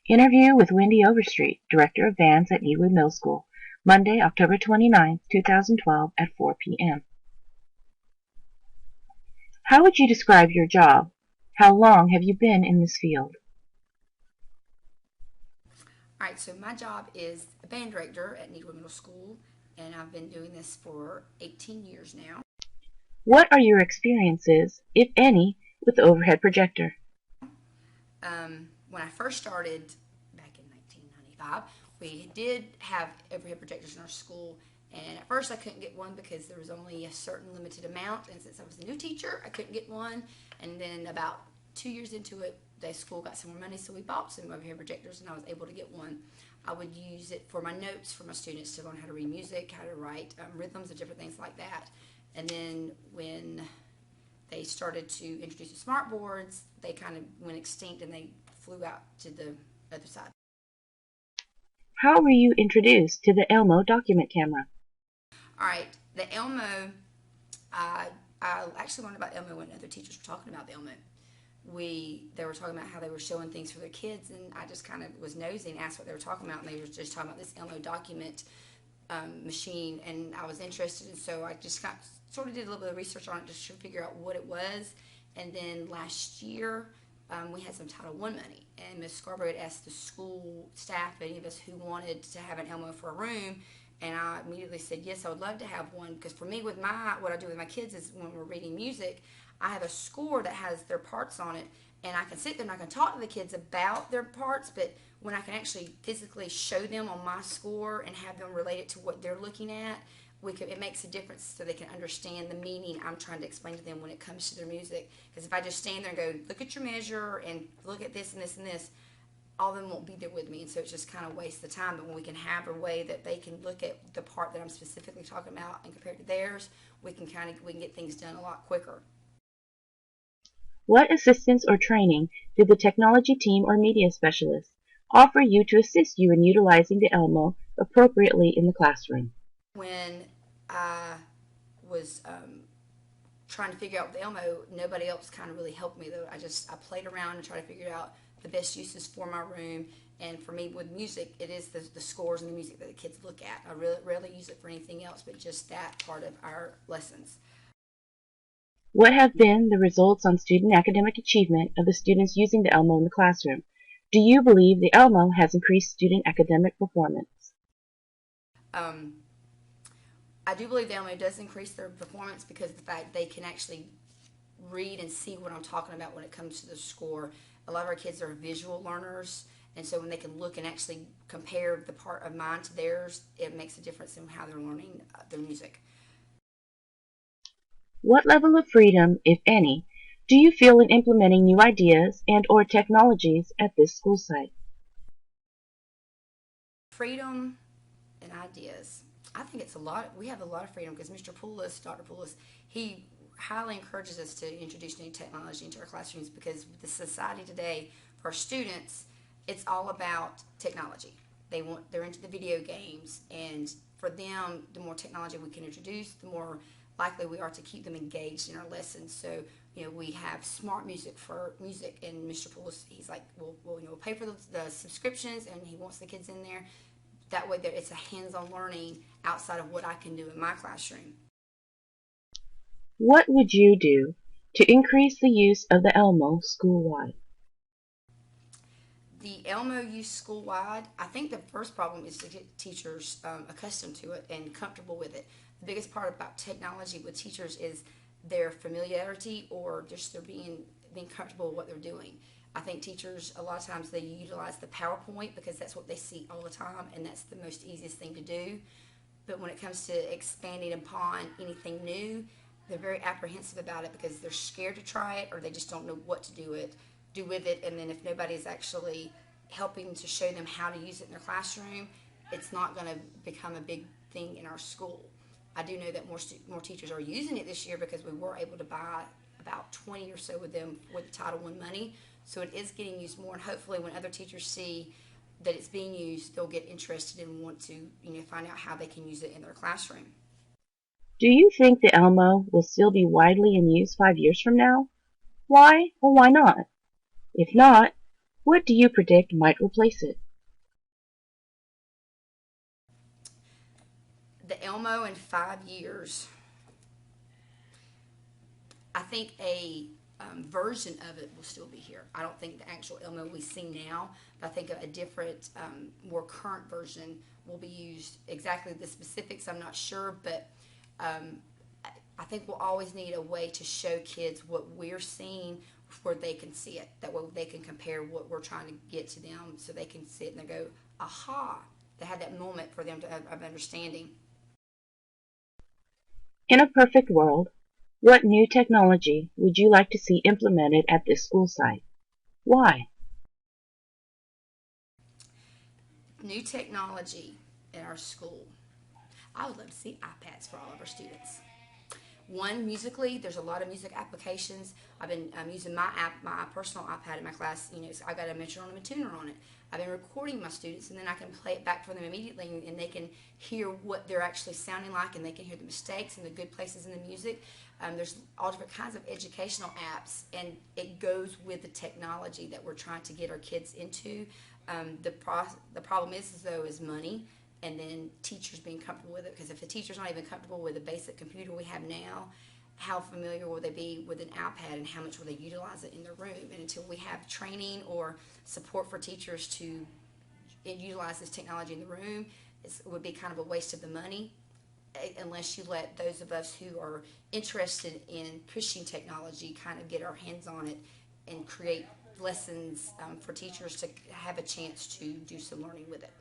Interview with Wendy Overstreet, Director of Bands at Needwood Middle School, Monday, October 29, 2012 at 4 p.m. How would you describe your job? How long have you been in this field? All right, so my job is a band director at Needwood Middle School, and I've been doing this for 18 years now. What are your experiences, if any, with the overhead projector? When I first started back in 1995, we did have overhead projectors in our school, and at first I couldn't get one because there was only a certain limited amount, and since I was a new teacher, I couldn't get one. And then about 2 years into it, the school got some more money, so we bought some overhead projectors, and I was able to get one. I would use it for my notes for my students to learn how to read music, how to write rhythms, and different things like that. And then when they started to introduce the smart boards, they kind of went extinct and they flew out to the other side. How were you introduced to the ELMO document camera? All right, the ELMO, I actually learned about ELMO when other teachers were talking about the ELMO. They were talking about how they were showing things for their kids, and I just kind of was nosy and asked what they were talking about, and they were just talking about this ELMO document machine, and I was interested, and so I just sort of did a little bit of research on it just to figure out what it was. And then last year, we had some Title I money, and Ms. Scarborough had asked the school staff, any of us who wanted to have an ELMO for a room, and I immediately said yes, I would love to have one, because for me, what I do with my kids is when we're reading music, I have a score that has their parts on it, and I can sit there and I can talk to the kids about their parts, but when I can actually physically show them on my score and have them relate it to what they're looking at, it makes a difference so they can understand the meaning I'm trying to explain to them when it comes to their music. Because if I just stand there and go, look at your measure and look at this and this and this, all of them won't be there with me, and so it just kind of wastes the time. But when we can have a way that they can look at the part that I'm specifically talking about and compare it to theirs, we can get things done a lot quicker. What assistance or training did the technology team or media specialist offer you to assist you in utilizing the ELMO appropriately in the classroom? When I was trying to figure out the ELMO, nobody else kind of really helped me though. I played around and tried to figure out the best uses for my room. And for me with music, it is the scores and the music that the kids look at. I really rarely use it for anything else but just that part of our lessons. What have been the results on student academic achievement of the students using the ELMO in the classroom? Do you believe the ELMO has increased student academic performance? I do believe the ELMO does increase their performance because of the fact they can actually read and see what I'm talking about when it comes to the score. A lot of our kids are visual learners, and so when they can look and actually compare the part of mine to theirs, it makes a difference in how they're learning their music. What level of freedom, if any, do you feel in implementing new ideas and or technologies at this school site? Freedom and ideas. I think it's a lot. We have a lot of freedom because Dr. Poulos, he highly encourages us to introduce new technology into our classrooms because with the society today, for our students, it's all about technology. They're into the video games, and for them, the more technology we can introduce, the more likely we are to keep them engaged in our lessons. So, we have smart music for music, and Mr. Poulos, he's like, we'll pay for the subscriptions, and he wants the kids in there. That way, it's a hands-on learning outside of what I can do in my classroom. What would you do to increase the use of the ELMO school-wide? The ELMO use school-wide, I think the first problem is to get teachers accustomed to it and comfortable with it. The biggest part about technology with teachers is their familiarity or just their being comfortable with what they're doing. I think teachers, a lot of times they utilize the PowerPoint because that's what they see all the time, and that's the most easiest thing to do. But when it comes to expanding upon anything new, they're very apprehensive about it because they're scared to try it or they just don't know what to do with it. And then if nobody's actually helping to show them how to use it in their classroom, it's not going to become a big thing in our school. I do know that more teachers are using it this year because we were able to buy about 20 or so with them with Title I money. So it is getting used more, and hopefully when other teachers see that it's being used, they'll get interested and want to find out how they can use it in their classroom. Do you think the ELMO will still be widely in use 5 years from now? Why or why not? If not, What do you predict might replace it? The ELMO in 5 years, I think a version of it will still be here. I don't think the actual ELMO we see now, but I think a different, more current version will be used. Exactly the specifics, I'm not sure, but um, I think we'll always need a way to show kids what we're seeing where they can see it. That way they can compare what we're trying to get to them so they can see it and they go, aha. They have that moment for them to of understanding. In a perfect world, what new technology would you like to see implemented at this school site? Why? New technology in our school. I would love to see iPads for all of our students. One, musically, there's a lot of music applications. I've been using my app, my personal iPad in my class. You know, so I got a metronome and tuner on it. I've been recording my students, and then I can play it back for them immediately, and they can hear what they're actually sounding like, and they can hear the mistakes and the good places in the music. There's all different kinds of educational apps, and it goes with the technology that we're trying to get our kids into. The problem is though is money, and then teachers being comfortable with it, because if the teacher's not even comfortable with the basic computer we have now, how familiar will they be with an iPad and how much will they utilize it in their room? And until we have training or support for teachers to utilize this technology in the room, it would be kind of a waste of the money, unless you let those of us who are interested in pushing technology kind of get our hands on it and create lessons for teachers to have a chance to do some learning with it.